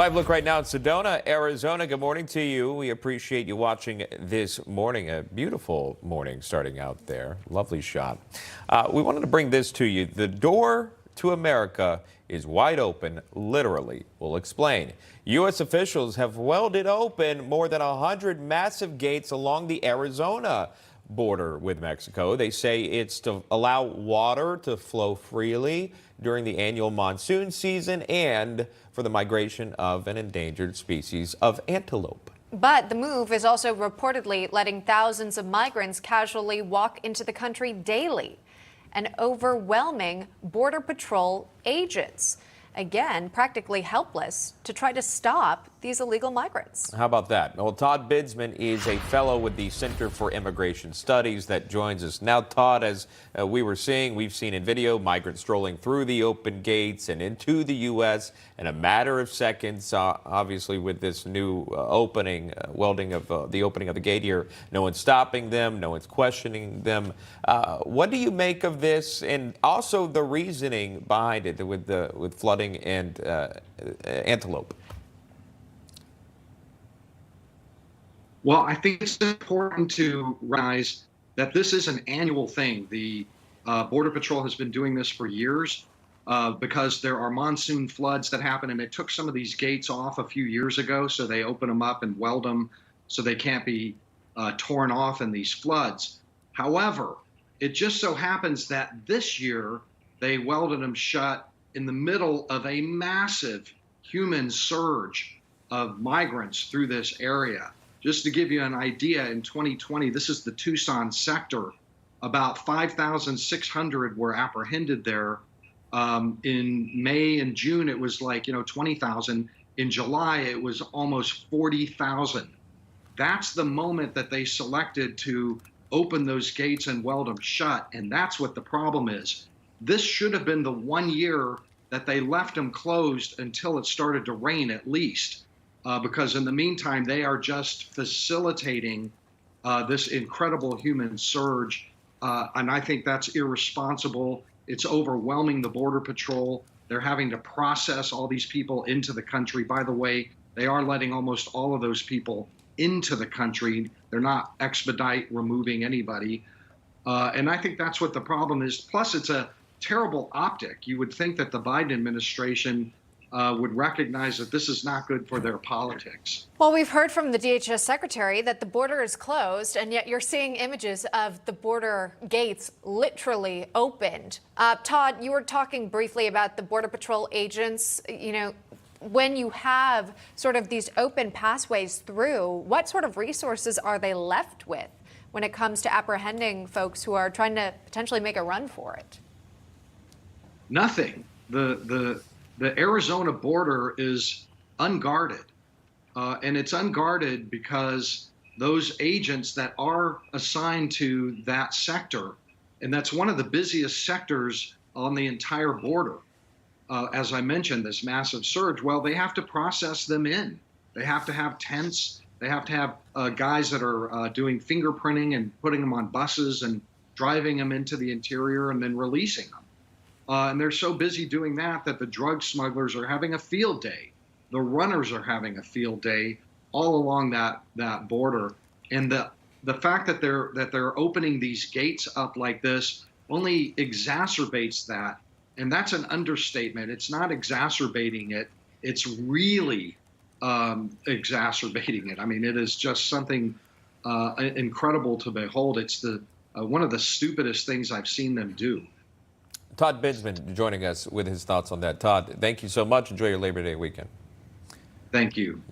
Live look right now in Sedona, Arizona. Good morning to you. We appreciate you watching this morning. A beautiful morning starting out there. Lovely shot. We wanted to bring this to you. The door to America is wide open, literally. We'll explain. U.S. officials have welded open more than 100 massive gates along the Arizona border with Mexico. They say it's to allow water to flow freely during the annual monsoon season and for the migration of an endangered species of antelope. But the move is also reportedly letting thousands of migrants casually walk into the country daily and overwhelming Border Patrol agents. Again, practically helpless to try to stop these illegal migrants. How about that? Well, Todd Bensman is a fellow with the Center for Immigration Studies that joins us now. Todd, as we've seen in video, migrants strolling through the open gates and into the U.S. in a matter of seconds. Obviously, with this new opening, welding of the opening of the gate here, no one's stopping them, no one's questioning them. What do you make of this, and also the reasoning behind it with flooding and antelope? Well, I think it's important to recognize that this is an annual thing. The Border Patrol has been doing this for years because there are monsoon floods that happen, and they took some of these gates off a few years ago, so they open them up and weld them so they can't be torn off in these floods. However, it just so happens that this year they welded them shut in the middle of a massive human surge of migrants through this area. Just to give you an idea, in 2020, this is the Tucson sector, about 5,600 were apprehended there. In May and June, it was like, 20,000. In July, it was almost 40,000. That's the moment that they selected to open those gates and weld them shut, and that's what the problem is. This should have been the 1 year that they left them closed until it started to rain at least. Because in the meantime, they are just facilitating this incredible human surge. And I think that's irresponsible. It's overwhelming the Border Patrol. They're having to process all these people into the country. By the way, they are letting almost all of those people into the country. They're not removing anybody. And I think that's what the problem is. Plus, it's a terrible optic. You would think that the Biden administration would recognize that this is not good for their politics. Well, we've heard from the DHS secretary that the border is closed, and yet you're seeing images of the border gates literally opened. Todd, you were talking briefly about the Border Patrol agents. When you have sort of these open pathways through, what sort of resources are they left with when it comes to apprehending folks who are trying to potentially make a run for it? Nothing. The Arizona border is unguarded, and it's unguarded because those agents that are assigned to that sector, and that's one of the busiest sectors on the entire border. As I mentioned, this massive surge, well, they have to process them in. They have to have tents. They have to have guys that are doing fingerprinting and putting them on buses and driving them into the interior and then releasing them. And they're so busy doing that the drug smugglers are having a field day. The runners are having a field day all along that border. And the fact that they're opening these gates up like this only exacerbates that. And that's an understatement. It's not exacerbating it. It's really exacerbating it. I mean, it is just something incredible to behold. It's one of the stupidest things I've seen them do. Todd Bensman joining us with his thoughts on that. Todd, thank you so much. Enjoy your Labor Day weekend. Thank you.